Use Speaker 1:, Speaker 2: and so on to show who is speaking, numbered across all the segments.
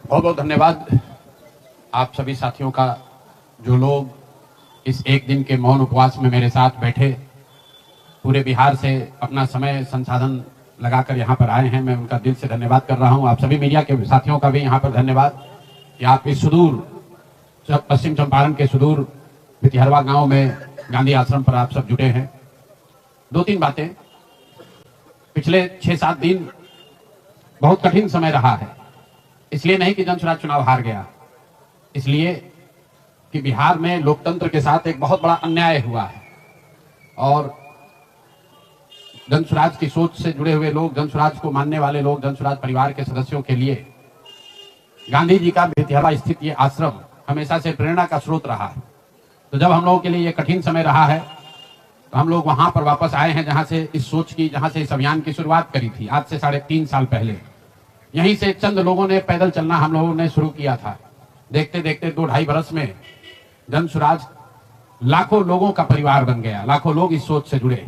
Speaker 1: बहुत बहुत धन्यवाद आप सभी साथियों का, जो लोग इस एक दिन के मौन उपवास में मेरे साथ बैठे, पूरे बिहार से अपना समय संसाधन लगाकर यहाँ पर आए हैं। मैं उनका दिल से धन्यवाद कर रहा हूँ। आप सभी मीडिया के साथियों का भी यहाँ पर धन्यवाद कि आप इस सुदूर पश्चिम चंपारण के सुदूर भितिहरवा गांव में गांधी आश्रम पर आप सब जुटे हैं। दो तीन बातें। पिछले 6-7 दिन बहुत कठिन समय रहा है। इसलिए नहीं कि जनसुराज चुनाव हार गया, इसलिए कि बिहार में लोकतंत्र के साथ एक बहुत बड़ा अन्याय हुआ है और जनसुराज की सोच से जुड़े हुए लोग, जनसुराज को मानने वाले लोग, जनसुराज परिवार के सदस्यों के लिए गांधी जी का भितिहरवा स्थित ये आश्रम हमेशा से प्रेरणा का स्रोत रहा है। तो जब हम लोगों के लिए ये कठिन समय रहा है तो हम लोग वहां पर वापस आए हैं जहां से इस सोच की, जहां से इस अभियान की शुरुआत करी थी आज से 3.5 साल पहले। यहीं से चंद लोगों ने पैदल चलना हम लोगों ने शुरू किया था। देखते देखते 2-2.5 बरस में जनसुराज लाखों लोगों का परिवार बन गया। लाखों लोग इस सोच से जुड़े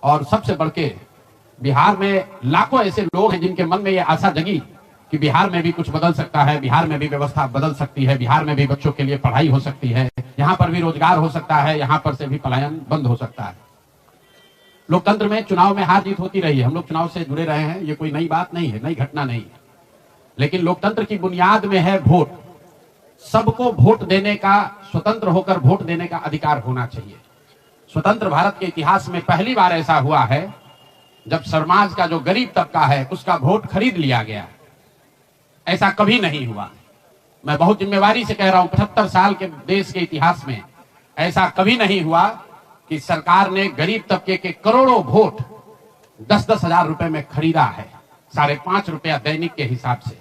Speaker 1: और सबसे बढ़ के बिहार में लाखों ऐसे लोग हैं जिनके मन में ये आशा जगी कि बिहार में भी कुछ बदल सकता है, बिहार में भी व्यवस्था बदल सकती है, बिहार में भी बच्चों के लिए पढ़ाई हो सकती है, यहाँ पर भी रोजगार हो सकता है, यहाँ पर से भी पलायन बंद हो सकता है। लोकतंत्र में चुनाव में हार जीत होती रही है, हम लोग चुनाव से जुड़े रहे हैं, ये कोई नई बात नहीं है, नई घटना नहीं है। लेकिन लोकतंत्र की बुनियाद में है वोट। सबको वोट देने का, स्वतंत्र होकर वोट देने का अधिकार होना चाहिए। स्वतंत्र भारत के इतिहास में पहली बार ऐसा हुआ है जब समाज का जो गरीब तबका है उसका वोट खरीद लिया गया। ऐसा कभी नहीं हुआ। मैं बहुत जिम्मेवारी से कह रहा हूं, 75 साल के देश के इतिहास में ऐसा कभी नहीं हुआ कि सरकार ने गरीब तबके के करोड़ों वोट 10-10 हजार रुपए में खरीदा है, 5.5 रुपया दैनिक के हिसाब से।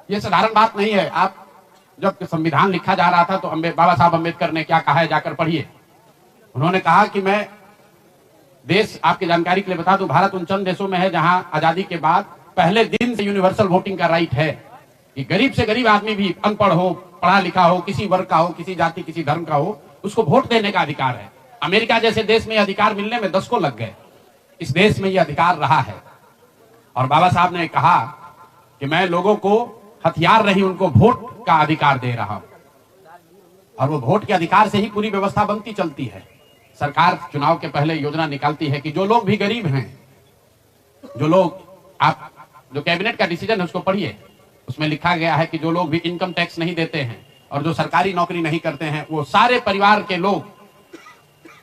Speaker 1: यह साधारण बात नहीं है। आप जब संविधान लिखा जा रहा था तो बाबा साहब अम्बेडकर ने क्या कहा है, जाकर पढ़िए। उन्होंने कहा कि मैं देश, आपकी जानकारी के लिए बता दूं, भारत उन चंद देशों में है जहां आजादी के बाद पहले दिन से यूनिवर्सल वोटिंग का राइट है कि गरीब से गरीब आदमी भी, अनपढ़ हो, पढ़ा लिखा हो, किसी वर्ग का हो, किसी जाति किसी धर्म का हो, उसको वोट देने का अधिकार है। अमेरिका जैसे देश में अधिकार मिलने में 10 को लग गए। इस देश में यह अधिकार रहा है और बाबा साहब ने कहा कि मैं लोगों को हथियार नहीं, उनको वोट का अधिकार दे रहा हूं और वो वोट के अधिकार से ही पूरी व्यवस्था बनती चलती है। सरकार चुनाव के पहले योजना निकालती है कि जो लोग भी गरीब हैं, जो लोग, आप जो कैबिनेट का डिसीजन है उसको पढ़िए, उसमें लिखा गया है कि जो लोग भी इनकम टैक्स नहीं देते हैं और जो सरकारी नौकरी नहीं करते हैं, वो सारे परिवार के लोग,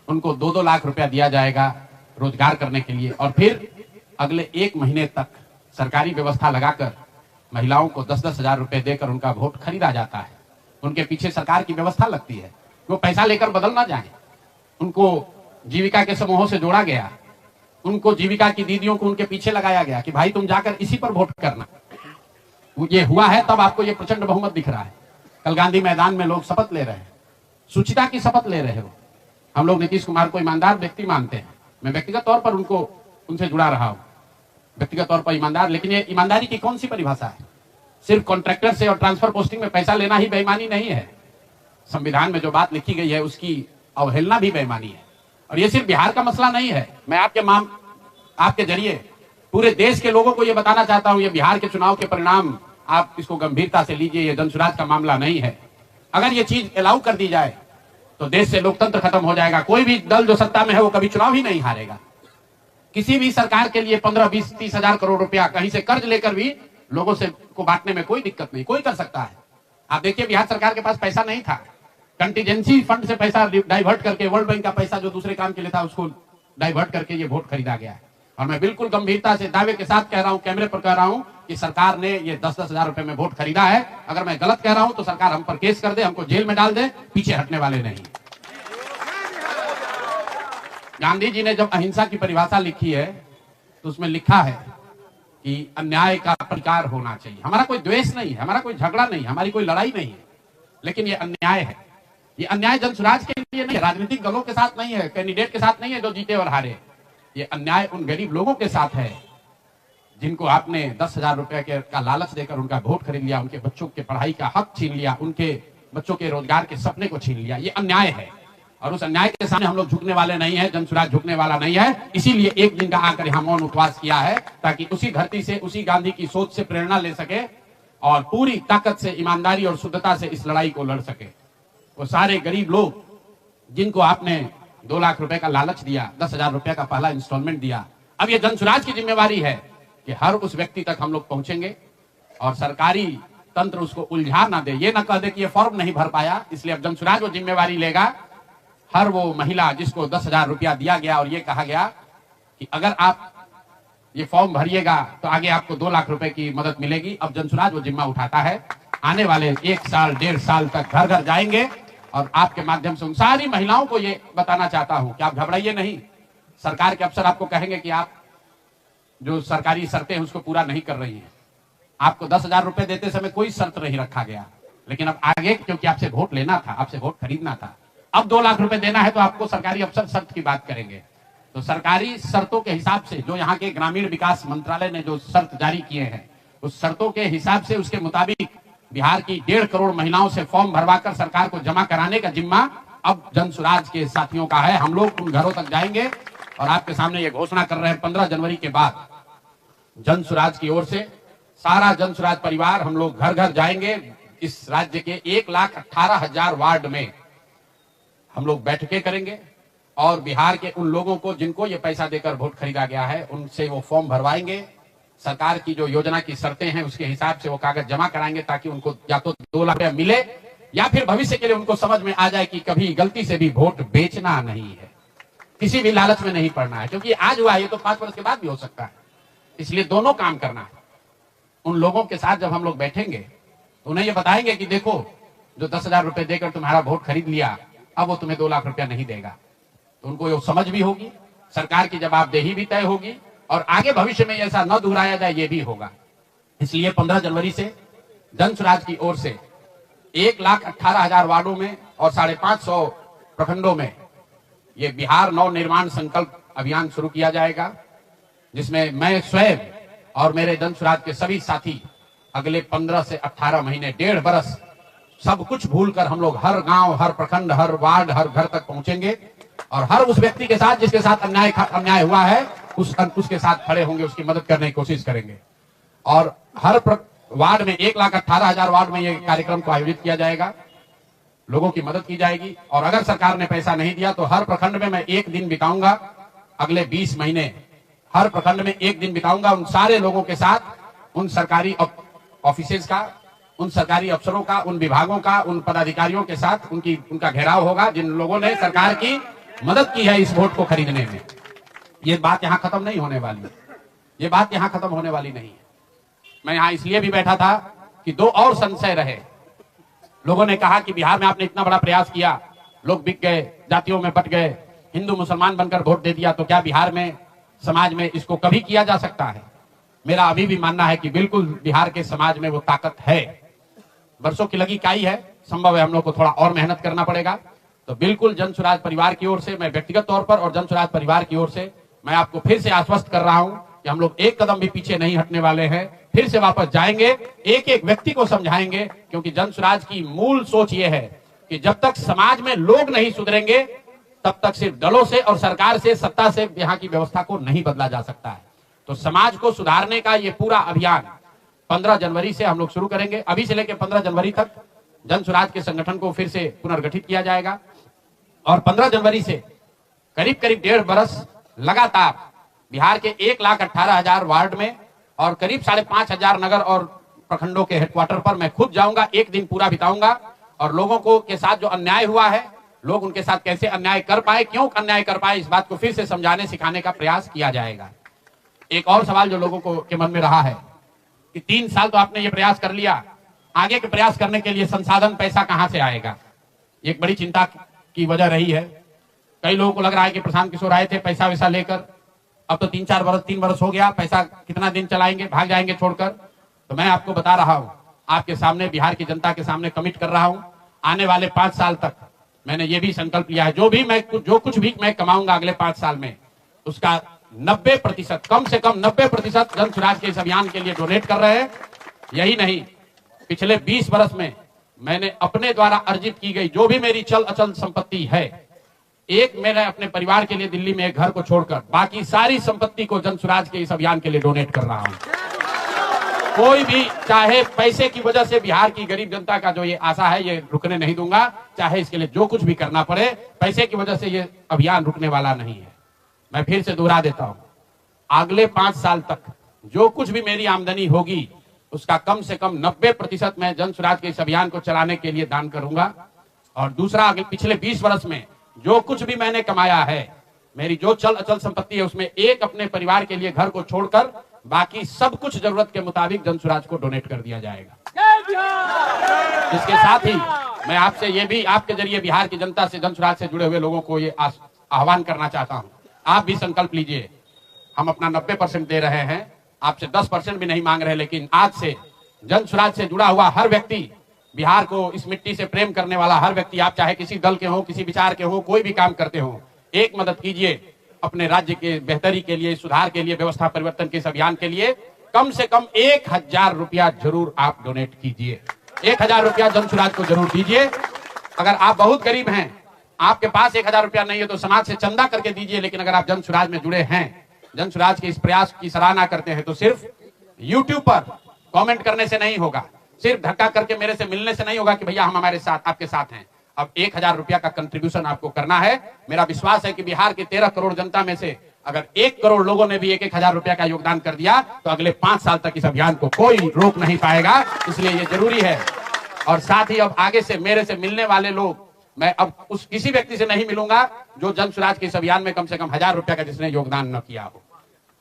Speaker 1: उनको 2-2 लाख रुपया दिया जाएगा रोजगार करने के लिए। और फिर अगले 1 महीने तक सरकारी व्यवस्था लगाकर महिलाओं को 10-10 हजार रुपए देकर उनका वोट खरीदा जाता है। उनके पीछे सरकार की व्यवस्था लगती है, वो पैसा लेकर बदल ना जाए। उनको जीविका के समूहों से जोड़ा गया, उनको जीविका की दीदियों को उनके पीछे लगाया गया कि भाई तुम जाकर इसी पर वोट करना। ये हुआ है तब आपको ये प्रचंड बहुमत दिख रहा है। कल गांधी मैदान में लोग शपथ ले रहे हैं, शुचिता की शपथ ले रहे हो। हम लोग नीतीश कुमार को ईमानदार व्यक्ति मानते हैं। मैं व्यक्तिगत तौर पर उनसे जुड़ा रहा हूं, व्यक्तिगत तौर पर ईमानदार। लेकिन ये ईमानदारी की कौन सी परिभाषा है? सिर्फ कॉन्ट्रैक्टर से और ट्रांसफर पोस्टिंग में पैसा लेना ही बेईमानी नहीं है। संविधान में जो बात लिखी गई है उसकी अवहेलना भी बेईमानी है। और ये सिर्फ बिहार का मसला नहीं है। मैं आपके जरिए पूरे देश के लोगों को ये बताना चाहता हूं, ये बिहार के चुनाव के परिणाम, आप इसको गंभीरता से लीजिए। ये जनसुराज का मामला नहीं है। अगर ये चीज अलाउ कर दी जाए तो देश से लोकतंत्र खत्म हो जाएगा। कोई भी दल जो सत्ता में है वो कभी चुनाव ही नहीं हारेगा। किसी भी सरकार के लिए 15-20-30 हजार करोड़ रुपया कहीं से कर्ज लेकर भी लोगों से को बांटने में कोई दिक्कत नहीं, कोई कर सकता है। आप देखिए, बिहार सरकार के पास पैसा नहीं था, कंटीजेंसी फंड से पैसा डाइवर्ट करके, वर्ल्ड बैंक का पैसा जो दूसरे काम के लिए था उसको डाइवर्ट करके ये वोट खरीदा गया है। और मैं बिल्कुल गंभीरता से दावे के साथ कह रहा हूं, कैमरे पर कह रहा हूं कि सरकार ने ये 10-10 हजार रुपए में वोट खरीदा है। अगर मैं गलत कह रहा हूं तो सरकार हम पर केस कर दे, हमको जेल में डाल दे, पीछे हटने वाले नहीं। गांधी जी ने जब अहिंसा की परिभाषा लिखी है तो उसमें लिखा है कि अन्याय का प्रतिकार होना चाहिए। हमारा कोई द्वेष नहीं है, हमारा कोई झगड़ा नहीं है, हमारी कोई लड़ाई नहीं है, लेकिन ये अन्याय है। ये अन्याय जनसुराज के लिए नहीं है, राजनीतिक दलों के साथ नहीं है, कैंडिडेट के साथ नहीं है जो जीते और हारे। ये अन्याय उन गरीब लोगों के साथ है जिनको आपने 10 हजार रुपए का लालच देकर उनका वोट खरीद लिया, उनके बच्चों के पढ़ाई का हक छीन लिया, उनके बच्चों के रोजगार के सपने को छीन लिया। ये अन्याय है और उस अन्याय के सामने हम लोग झुकने वाले नहीं है, जनसुराज झुकने वाला नहीं है। इसीलिए एक दिन का आकर यहाँ मौन उपवास किया है ताकि उसी धरती से, उसी गांधी की सोच से प्रेरणा ले सके और पूरी ताकत से, ईमानदारी और शुद्धता से इस लड़ाई को लड़ सके। वो सारे गरीब लोग जिनको आपने 2 लाख रुपए का लालच दिया, 10,000 रुपए का पहला इंस्टॉलमेंट दिया, अब ये जनसुराज की जिम्मेवारी है कि हर उस व्यक्ति तक हम लोग पहुंचेंगे और सरकारी तंत्र उसको उलझा ना दे, ये ना कह दे कि ये फॉर्म नहीं भर पाया, इसलिए अब जनसुराज वो जिम्मेवारी लेगा। हर वो महिला जिसको 10,000 रुपया दिया गया और ये कहा गया कि अगर आप ये फॉर्म भरिएगा तो आगे आपको 2 लाख रुपए की मदद मिलेगी, अब जनसुराज वो जिम्मा उठाता है। आने वाले 1 साल 1.5 साल तक घर घर जाएंगे और आपके माध्यम से उन सारी महिलाओं को ये बताना चाहता हूं कि आप घबराइए नहीं। सरकार के अफसर आपको कहेंगे कि आप जो सरकारी शर्तें हैं उसको पूरा नहीं कर रही हैं। आपको 10,000 रुपए देते समय कोई शर्त नहीं रखा गया, लेकिन अब आगे क्योंकि आपसे वोट लेना था, आपसे वोट खरीदना था, अब 2 लाख रुपए देना है तो आपको सरकारी अफसर शर्त की बात करेंगे। तो सरकारी शर्तों के हिसाब से जो यहाँ के ग्रामीण विकास मंत्रालय ने जो शर्त जारी किए हैं, उस शर्तों के हिसाब से उसके मुताबिक बिहार की 1.5 करोड़ महिलाओं से फॉर्म भरवाकर सरकार को जमा कराने का जिम्मा अब जनसुराज के साथियों का है। हम लोग उन घरों तक जाएंगे और आपके सामने ये घोषणा कर रहे हैं 15 जनवरी के बाद जनसुराज की ओर से सारा जनसुराज परिवार हम लोग घर घर जाएंगे। इस राज्य के 1,18,000 वार्ड में हम लोग बैठकें करेंगे और बिहार के उन लोगों को जिनको ये पैसा देकर वोट खरीदा गया है उनसे वो फॉर्म भरवाएंगे। सरकार की जो योजना की शर्तें हैं उसके हिसाब से वो कागज जमा कराएंगे ताकि उनको या तो 2 लाख रुपया मिले या फिर भविष्य के लिए उनको समझ में आ जाए कि कभी गलती से भी वोट बेचना नहीं है, किसी भी लालच में नहीं पड़ना है, क्योंकि आज हुआ ये तो 5 वर्ष के बाद भी हो सकता है। इसलिए दोनों काम करना है। उन लोगों के साथ जब हम लोग बैठेंगे तो उन्हें ये बताएंगे कि देखो जो 10,000 रुपए देकर तुम्हारा वोट खरीद लिया अब वो तुम्हें 2 लाख रुपया नहीं देगा। तो उनको ये समझ भी होगी, सरकार की जवाबदेही भी तय होगी और आगे भविष्य में ऐसा न दोहराया जाए ये भी होगा। इसलिए 15 जनवरी से जनसुराज की ओर से 1,18,000 वार्डों में और 550 प्रखंडों में ये बिहार नव निर्माण संकल्प अभियान शुरू किया जाएगा, जिसमें मैं स्वयं और मेरे जनसुराज के सभी साथी अगले 15 से 18 महीने 1.5 बरस सब कुछ भूलकर हम लोग हर गांव, हर प्रखंड, हर वार्ड, हर घर तक पहुंचेंगे और हर उस व्यक्ति के साथ जिसके साथ अन्याय हुआ है उसके साथ खड़े होंगे, उसकी मदद करने की कोशिश करेंगे। और हर वार्ड में 1,18,000 वार्ड में ये कार्यक्रम को आयोजित किया जाएगा, लोगों की मदद की जाएगी। और अगर सरकार ने पैसा नहीं दिया तो हर प्रखंड में मैं 1 दिन बिताऊंगा, अगले 20 महीने हर प्रखंड में 1 दिन बिताऊंगा उन सारे लोगों के साथ, उन सरकारी ऑफिसेज का, उन सरकारी अफसरों का, उन विभागों का, उन पदाधिकारियों के साथ उनका घेराव होगा जिन लोगों ने सरकार की मदद की है इस वोट को खरीदने में। ये बात यहां खत्म नहीं होने वाली, ये बात यहां खत्म होने वाली नहीं है। मैं यहां इसलिए भी बैठा था कि 2 और संशय रहे। लोगों ने कहा कि बिहार में आपने इतना बड़ा प्रयास किया, लोग बिक गए, जातियों में बट गए, हिंदू मुसलमान बनकर वोट दे दिया, तो क्या बिहार में समाज में इसको कभी किया जा सकता है? मेरा अभी भी मानना है कि बिल्कुल बिहार के समाज में वो ताकत है, बरसों की लगी काई है, संभव है हम लोग को थोड़ा और मेहनत करना पड़ेगा। तो बिल्कुल जनसुराज परिवार की ओर से मैं व्यक्तिगत तौर पर और जनसुराज परिवार की ओर से मैं आपको फिर से आश्वस्त कर रहा हूं कि हम लोग 1 कदम भी पीछे नहीं हटने वाले हैं, फिर से वापस जाएंगे, एक एक व्यक्ति को समझाएंगे, क्योंकि जनसुराज की मूल सोच ये है कि जब तक समाज में लोग नहीं सुधरेंगे तब तक सिर्फ दलों से और सरकार से, सत्ता से यहाँ की व्यवस्था को नहीं बदला जा सकता है। तो समाज को सुधारने का ये पूरा अभियान 15 जनवरी से हम लोग शुरू करेंगे। अभी से लेकर 15 जनवरी तक जनसुराज के संगठन को फिर से पुनर्गठित किया जाएगा और 15 जनवरी से करीब 1.5 बरस लगातार बिहार के 1,18,000 वार्ड में और करीब 5,500 नगर और प्रखंडों के हेडक्वार्टर पर मैं खुद जाऊंगा, 1 दिन पूरा बिताऊंगा और लोगों को के साथ जो अन्याय हुआ है, लोग उनके साथ कैसे अन्याय कर पाए, क्यों अन्याय कर पाए, इस बात को फिर से समझाने सिखाने का प्रयास किया जाएगा। एक और सवाल जो लोगों को के मन में रहा है कि 3 साल तो आपने ये प्रयास कर लिया, आगे के प्रयास करने के लिए संसाधन, पैसा कहां से आएगा? एक बड़ी चिंता की वजह रही है। कई लोगों को लग रहा है कि प्रशांत किशोर आए थे पैसा वैसा लेकर, अब तो 3 बरस हो गया, पैसा कितना दिन चलाएंगे, भाग जाएंगे छोड़कर। तो मैं आपको बता रहा हूं, आपके सामने, बिहार की जनता के सामने कमिट कर रहा हूं, आने वाले 5 साल तक मैंने ये भी संकल्प लिया है, जो कुछ भी मैं कमाऊंगा अगले 5 साल में, उसका 90%, कम से कम 90% जनसुराज के इस अभियान के लिए डोनेट कर रहे हैं। यही नहीं, पिछले 20 बरस में मैंने अपने द्वारा अर्जित की गई जो भी मेरी चल अचल संपत्ति है, मैंने अपने परिवार के लिए दिल्ली में एक घर को छोड़कर बाकी सारी संपत्ति को जनसुराज के इस अभियान के लिए डोनेट कर रहा हूं। कोई भी चाहे पैसे की वजह से बिहार की गरीब जनता का जो ये आशा है ये रुकने नहीं दूंगा, चाहे इसके लिए जो कुछ भी करना पड़े, पैसे की वजह से ये अभियान रुकने वाला नहीं है। मैं फिर से दोहरा देता हूं, अगले 5 साल तक जो कुछ भी मेरी आमदनी होगी उसका कम से कम 90% मैं जन स्वराज के इस अभियान को चलाने के लिए दान करूंगा। और दूसरा, अगले पिछले 20 वर्ष में जो कुछ भी मैंने कमाया है, मेरी जो चल अचल संपत्ति है, उसमें एक अपने परिवार के लिए घर को छोड़कर बाकी सब कुछ जरूरत के मुताबिक जन स्वराज को डोनेट कर दिया जाएगा। इसके साथ ही मैं आपसे ये भी आपके जरिए बिहार की जनता से, जन स्वराज से जुड़े हुए लोगों को ये आह्वान करना चाहता हूं, आप भी संकल्प लीजिए। हम अपना 90% दे रहे हैं, आपसे 10% भी नहीं मांग रहे, लेकिन आज से जन स्वराज से जुड़ा हुआ हर व्यक्ति, बिहार को इस मिट्टी से प्रेम करने वाला हर व्यक्ति, आप चाहे किसी दल के हो, किसी विचार के हो, कोई भी काम करते हो, एक मदद कीजिए अपने राज्य के बेहतरी के लिए, सुधार के लिए, व्यवस्था परिवर्तन के इस अभियान के लिए कम से कम 1000 रुपया जरूर आप डोनेट कीजिए। 1000 रुपया जन स्वराज को जरूर दीजिए। अगर आप बहुत गरीब हैं, आपके पास 1000 रुपया नहीं है तो समाज से चंदा करके दीजिए, लेकिन अगर आप जन स्वराज में जुड़े हैं, जन स्वराज के इस प्रयास की सराहना करते हैं, तो सिर्फ यूट्यूब पर कमेंट करने से नहीं होगा, सिर्फ धक्का करके मेरे से मिलने से नहीं होगा कि भैया हम हमारे साथ, आपके साथ हैं। अब 1000 रुपया का कंट्रीब्यूशन आपको करना है। मेरा विश्वास है कि बिहार की 13 करोड़ जनता में से अगर 1 करोड़ लोगों ने भी 1000 रुपया का योगदान कर दिया तो अगले 5 साल तक इस अभियान को कोई रोक नहीं पाएगा। इसलिए ये जरूरी है। और साथ ही अब आगे से मेरे से मिलने वाले लोग, मैं अब उस किसी व्यक्ति से नहीं मिलूंगा जो जन स्वराज के इस अभियान में कम से कम 1000 रुपया का जिसने योगदान न किया हो।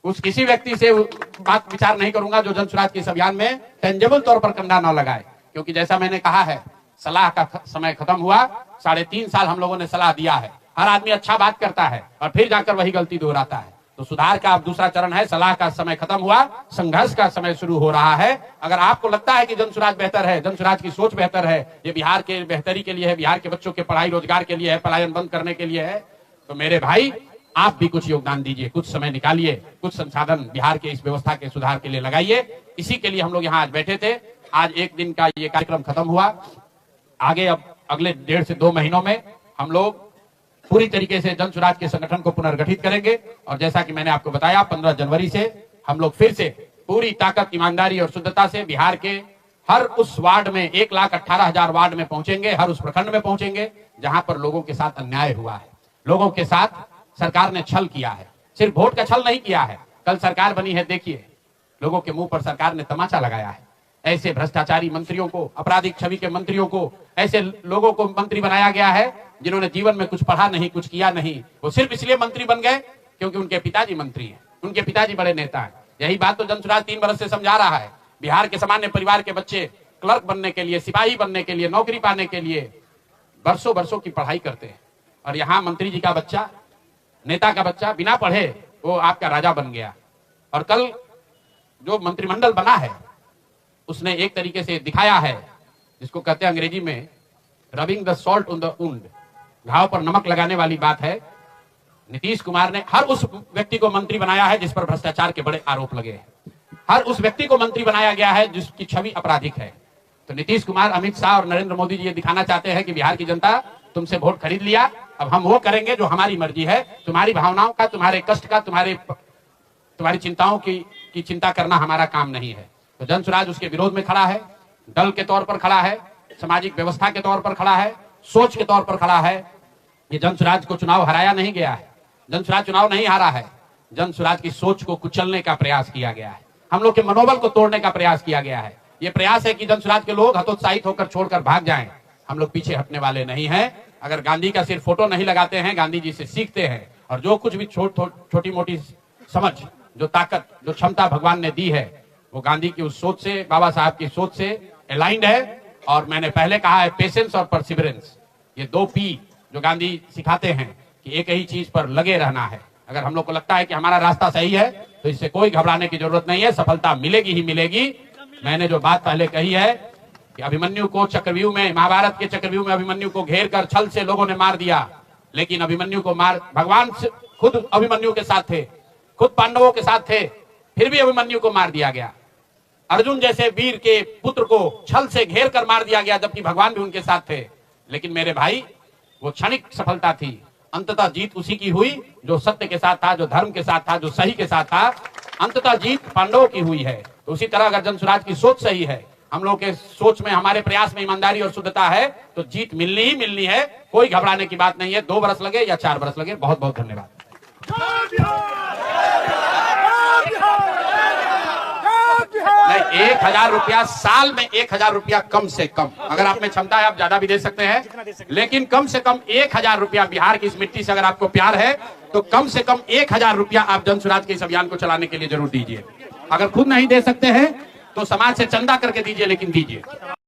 Speaker 1: उस किसी व्यक्ति से बात विचार नहीं करूंगा जो जन स्वराज के इस अभियान में टेंजेबल तौर पर कंधा न लगाए, क्योंकि जैसा मैंने कहा है, सलाह का समय खत्म हुआ। 3.5 साल हम लोगों ने सलाह दिया है। हर आदमी अच्छा बात करता है और फिर जाकर वही गलती दोहराता है। तो सुधार का अब दूसरा चरण है। सलाह का समय खत्म हुआ, संघर्ष का समय शुरू हो रहा है। अगर आपको लगता है कि जन स्वराज बेहतर है, जन स्वराज की सोच बेहतर है, ये बिहार के बेहतरी के लिए है, बिहार के बच्चों के पढ़ाई रोजगार के लिए है, पलायन बंद करने के लिए है, तो मेरे भाई आप भी कुछ योगदान दीजिए, कुछ समय निकालिए, कुछ संसाधन बिहार के इस व्यवस्था के सुधार के लिए लगाइए। इसी के लिए हम लोग यहाँ आज बैठे थे। आज एक दिन का ये कार्यक्रम खत्म हुआ। आगे अब अगले 1.5 से 2 महीनों में हम लोग पूरी तरीके से जन स्वराज के संगठन को पुनर्गठित करेंगे। और जैसा कि मैंने आपको बताया, 15 जनवरी से हम लोग फिर से पूरी ताकत, ईमानदारी और शुद्धता से बिहार के हर उस वार्ड में, 1,18,000 वार्ड में पहुंचेंगे, हर उस प्रखंड में पहुंचेंगे जहां पर लोगों के साथ अन्याय हुआ है, लोगों के साथ सरकार ने छल किया है। सिर्फ वोट का छल नहीं किया है, कल सरकार बनी है, देखिए लोगों के मुंह पर सरकार ने तमाचा लगाया है। ऐसे भ्रष्टाचारी मंत्रियों को, आपराधिक छवि के मंत्रियों को, ऐसे लोगों को मंत्री बनाया गया है जिन्होंने जीवन में कुछ पढ़ा नहीं, कुछ किया नहीं। वो सिर्फ इसलिए मंत्री बन गए क्योंकि उनके पिताजी मंत्री हैं, उनके पिताजी बड़े नेता हैं। यही बात तो जन स्वराज 3 वर्ष से समझा रहा है। बिहार के सामान्य परिवार के बच्चे क्लर्क बनने के लिए, सिपाही बनने के लिए, नौकरी पाने के लिए बरसों बरसों की पढ़ाई करते हैं, और यहाँ मंत्री जी का बच्चा, नेता का बच्चा बिना पढ़े वो आपका राजा बन गया। और कल जो मंत्रिमंडल बना है उसने एक तरीके से दिखाया है, जिसको कहते हैं अंग्रेजी में rubbing the salt on the wound, घाव पर नमक लगाने वाली बात है। नीतीश कुमार ने हर उस व्यक्ति को मंत्री बनाया है जिस पर भ्रष्टाचार के बड़े आरोप लगे हैं, हर उस व्यक्ति को मंत्री बनाया गया है जिसकी छवि आपराधिक है। तो नीतीश कुमार, अमित शाह और नरेंद्र मोदी जी ये दिखाना चाहते हैं कि बिहार की जनता तुमसे वोट खरीद लिया, अब हम वो करेंगे जो हमारी मर्जी है। तुम्हारी भावनाओं का, तुम्हारे कष्ट का, तुम्हारी चिंताओं की चिंता करना हमारा काम नहीं है। तो जन स्वराज उसके विरोध में खड़ा है, दल के तौर पर खड़ा है, सामाजिक व्यवस्था के तौर पर खड़ा है, सोच के तौर पर खड़ा है। ये जन स्वराज को चुनाव हराया नहीं गया है, जन स्वराज चुनाव नहीं हारा है, जन स्वराज की सोच को कुचलने का प्रयास किया गया है, हम लोग के मनोबल को तोड़ने का प्रयास किया गया है। ये प्रयास है कि जन स्वराज के लोग हतोत्साहित होकर छोड़कर भाग जाएं। हम लोग पीछे हटने वाले नहीं हैं। अगर गांधी का सिर्फ फोटो नहीं लगाते हैं, गांधी जी से सीखते हैं, और जो कुछ भी छोटी मोटी समझ, जो ताकत, जो क्षमता भगवान ने दी है, वो गांधी की उस सोच से, बाबा साहब की सोच से अलाइंड है। और मैंने पहले कहा है, पेशेंस और परसिवरेंस, ये 2 P जो गांधी सिखाते हैं कि एक ही चीज पर लगे रहना है। अगर हम लोग को लगता है कि हमारा रास्ता सही है तो इससे कोई घबराने की जरूरत नहीं है, सफलता मिलेगी ही मिलेगी। मैंने जो बात पहले कही है कि अभिमन्यु को चक्रव्यूह में, महाभारत के चक्रव्यूह में अभिमन्यु को घेर कर छल से लोगों ने मार दिया, लेकिन अभिमन्यु को भगवान खुद अभिमन्यु के साथ थे, खुद पांडवों के साथ थे, फिर भी अभिमन्यु को मार दिया गया। अर्जुन जैसे वीर के पुत्र को छल से घेर कर मार दिया गया, जबकि भगवान भी उनके साथ थे। लेकिन मेरे भाई, वो क्षणिक सफलता थी, अंततः जीत उसी की हुई जो सत्य के साथ था, जो धर्म के साथ था, जो सही के साथ था। अंततः जीत पांडवों की हुई है। तो उसी तरह अगर जनसुराज की सोच सही है, हम लोग के सोच में, हमारे प्रयास में ईमानदारी और शुद्धता है, तो जीत मिलनी ही मिलनी है। कोई घबराने की बात नहीं है। 2 बरस लगे या 4 बरस लगे। बहुत बहुत धन्यवाद। नहीं, 1000 रुपया साल में, 1000 रुपया कम से कम। अगर आप में क्षमता है आप ज्यादा भी दे सकते हैं, लेकिन कम से कम 1000 रुपया। बिहार की इस मिट्टी से अगर आपको प्यार है तो कम से कम 1000 रुपया आप जनसुराज के इस अभियान को चलाने के लिए जरूर दीजिए। अगर खुद नहीं दे सकते हैं तो समाज से चंदा करके दीजिए, लेकिन दीजिए।